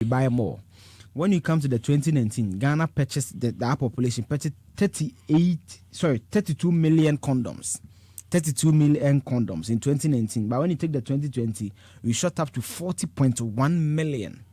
buy more. When you come to the 2019, Ghana purchased our population purchased 32 million condoms. 32 million condoms in 2019. But when you take the 2020, we shot up to 40.1 million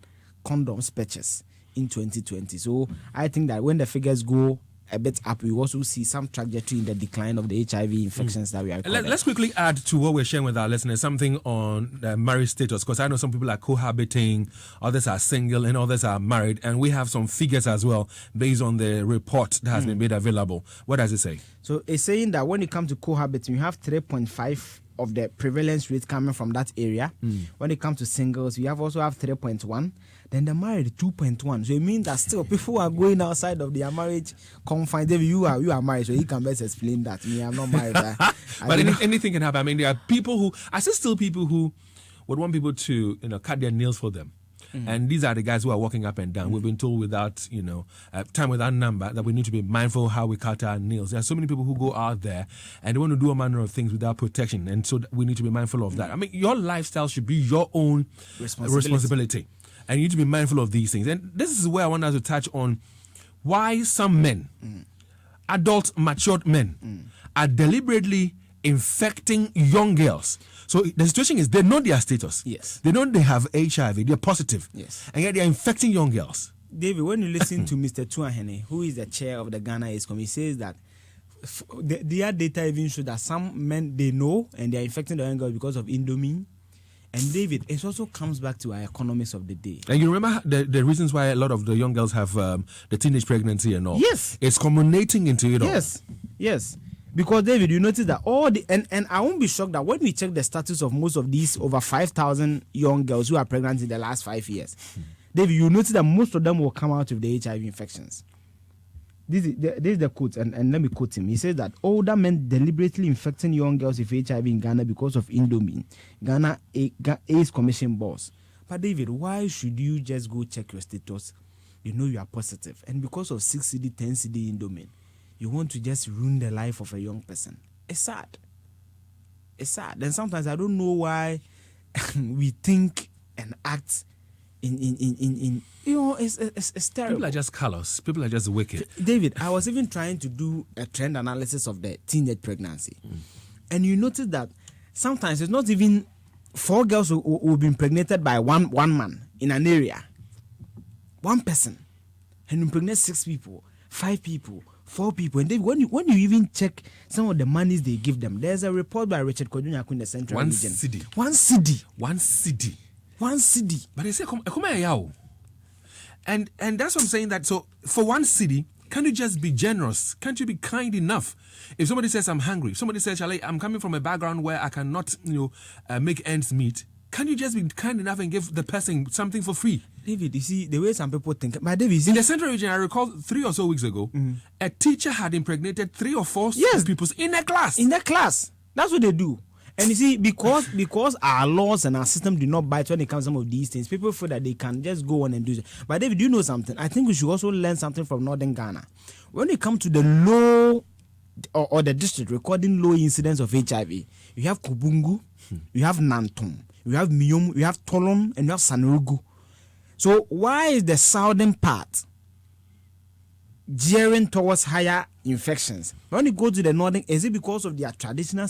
condoms purchased in 2020. So I think that when the figures go a bit up, we also see some trajectory in the decline of the HIV infections that we are recording. Let's quickly add to what we're sharing with our listeners something on marriage status, because I know some people are cohabiting, others are single, and others are married, and we have some figures as well based on the report that has been made available. What does it say? So it's saying that when it comes to cohabiting, you have 3.5 of the prevalence rate coming from that area. When it comes to singles, we also have 3.1. Then the married 2.1. So it means that still people are going outside of their marriage confines. David, you are married, so you can best explain that. Me, I'm not married. But anything can happen. I mean, there are people who still people who would want people to cut their nails for them. And these are the guys who are walking up and down. We've been told without, time without number that we need to be mindful how we cut our nails. There are so many people who go out there and they want to do a manner of things without protection. And so we need to be mindful of that. I mean, your lifestyle should be your own responsibility. And you need to be mindful of these things. And this is where I want us to touch on why some men, adult, matured men, are deliberately infecting young girls. So the situation is they know their status. Yes. They know they have HIV. They're positive. Yes. And yet they're infecting young girls. David, when you listen to Mr. Tuahene, who is the chair of the Ghana AIDS Committee, says that their data even show that some men, they know and they're infecting the young girls because of Indomie. And David, it also comes back to our economics of the day. And you remember the reasons why a lot of the young girls have the teenage pregnancy and all? Yes. It's culminating into it all. Yes. Because, David, you notice that and I won't be shocked that when we check the status of most of these over 5,000 young girls who are pregnant in the last 5 years, David, you notice that most of them will come out with the HIV infections. This is the quote, and let me quote him. He says that older men deliberately infecting young girls with HIV in Ghana because of Indomie. Ghana AIDS Commission boss. But, David, why should you just go check your status? You know you are positive. And because of 6 CD, 10 CD Indomie, you want to just ruin the life of a young person. It's sad. And sometimes I don't know why we think and act in it's terrible. People are just callous. People are just wicked. David, I was even trying to do a trend analysis of the teenage pregnancy. And you notice that sometimes it's not even 4 girls who have been impregnated by one man in an area. One person. And impregnate 6 people, 5 people, 4 people. And then when you even check some of the monies they give them, there's a report by Richard Kodunyaku in the Central Region. One cedi. But they say, come here, and that's what I'm saying. That so for 1 cedi, can't you just be generous? Can't you be kind enough? If somebody says I'm hungry, somebody says, Charlie, I'm coming from a background where I cannot, make ends meet. Can you just be kind enough and give the person something for free? David, you see, the way some people think. But David, in the Central Region, I recall 3 or so weeks ago, a teacher had impregnated 3 or 4 people in a class. In the class. That's what they do. And you see, because our laws and our system do not bite when it comes to some of these things, people feel that they can just go on and do it. But David, do you know something? I think we should also learn something from Northern Ghana. When it comes to the low or the district recording low incidence of HIV, you have Kubungu, you have Nantum, you have Mium, you have Tolon, and you have Sanurugu. So why is the southern part gearing towards higher infections? When you go to the northern, is it because of their traditional